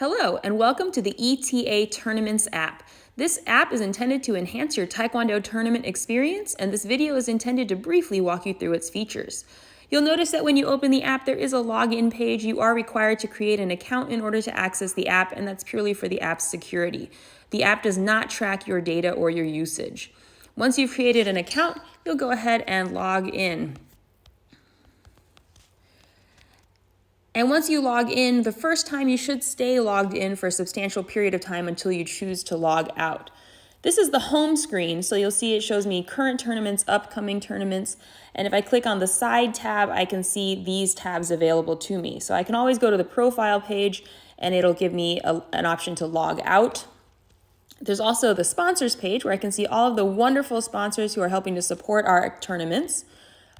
Hello, and welcome to the ETA Tournaments app. This app is intended to enhance your Taekwondo tournament experience, and this video is intended to briefly walk you through its features. You'll notice that when you open the app, there is a login page. You are required to create an account in order to access the app, and that's purely for the app's security. The app does not track your data or your usage. Once you've created an account, you'll go ahead and log in. And once you log in, the first time you should stay logged in for a substantial period of time until you choose to log out. This is the home screen, so you'll see it shows me current tournaments, upcoming tournaments, and if I click on the side tab, I can see these tabs available to me. So I can always go to the profile page and it'll give me an option to log out. There's also the sponsors page where I can see all of the wonderful sponsors who are helping to support our tournaments.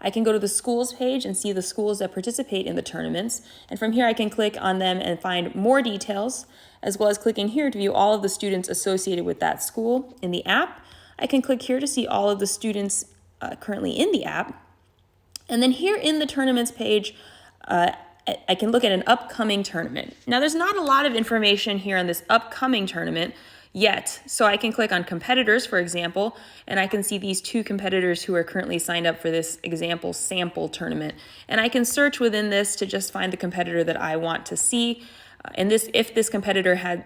I can go to the schools page and see the schools that participate in the tournaments. And from here, I can click on them and find more details, as well as clicking here to view all of the students associated with that school in the app. I can click here to see all of the students currently in the app. And then here in the tournaments page, I can look at an upcoming tournament. Now, there's not a lot of information here on this upcoming tournament yet. So I can click on competitors, for example, and I can see these two competitors who are currently signed up for this example sample tournament. And I can search within this to just find the competitor that I want to see. And if this competitor had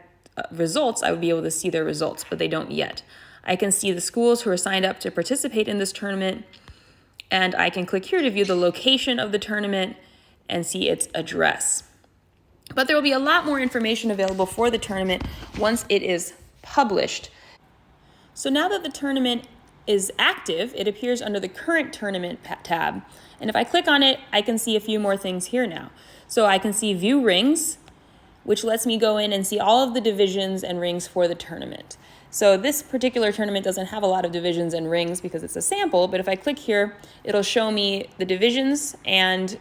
results, I would be able to see their results, but they don't yet. I can see the schools who are signed up to participate in this tournament, and I can click here to view the location of the tournament and see its address. But there will be a lot more information available for the tournament once it is published. So now that the tournament is active, it appears under the current tournament tab. And if I click on it, I can see a few more things here now. So I can see view rings, which lets me go in and see all of the divisions and rings for the tournament. So this particular tournament doesn't have a lot of divisions and rings because it's a sample, but if I click here, it'll show me the divisions and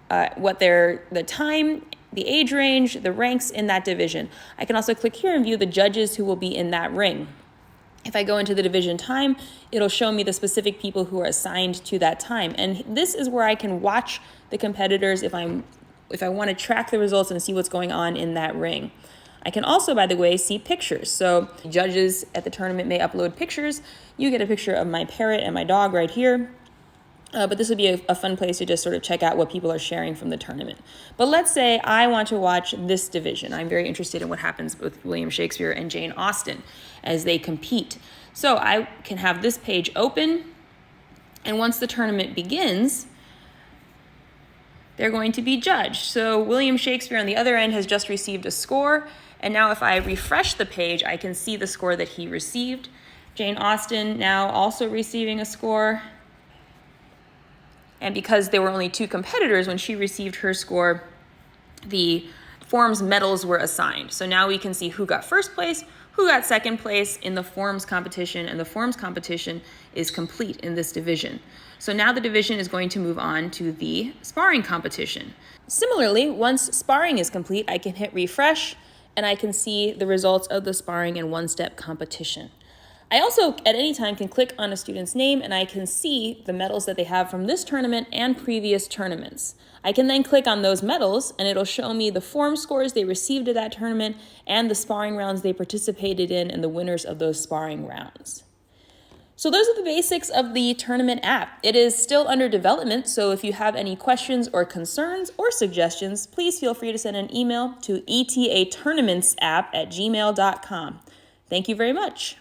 the time, the age range, the ranks in that division. I can also click here and view the judges who will be in that ring. If I go into the division time, it'll show me the specific people who are assigned to that time. And this is where I can watch the competitors if I want to track the results and see what's going on in that ring. I can also, by the way, see pictures. So judges at the tournament may upload pictures. You get a picture of my parrot and my dog right here. But this would be a fun place to just sort of check out what people are sharing from the tournament. But let's say I want to watch this division. I'm very interested in what happens with William Shakespeare and Jane Austen as they compete. So I can have this page open, and once the tournament begins, they're going to be judged. So William Shakespeare on the other end has just received a score, and now if I refresh the page, I can see the score that he received. Jane Austen now also receiving a score. And because there were only two competitors when she received her score, the forms medals were assigned. So now we can see who got first place, who got second place in the forms competition, and the forms competition is complete in this division. So now the division is going to move on to the sparring competition. Similarly, once sparring is complete, I can hit refresh and I can see the results of the sparring and one-step competition. I also, at any time, can click on a student's name and I can see the medals that they have from this tournament and previous tournaments. I can then click on those medals and it'll show me the form scores they received at that tournament and the sparring rounds they participated in and the winners of those sparring rounds. So those are the basics of the tournament app. It is still under development, so if you have any questions or concerns or suggestions, please feel free to send an email to etatournamentsapp@gmail.com. Thank you very much.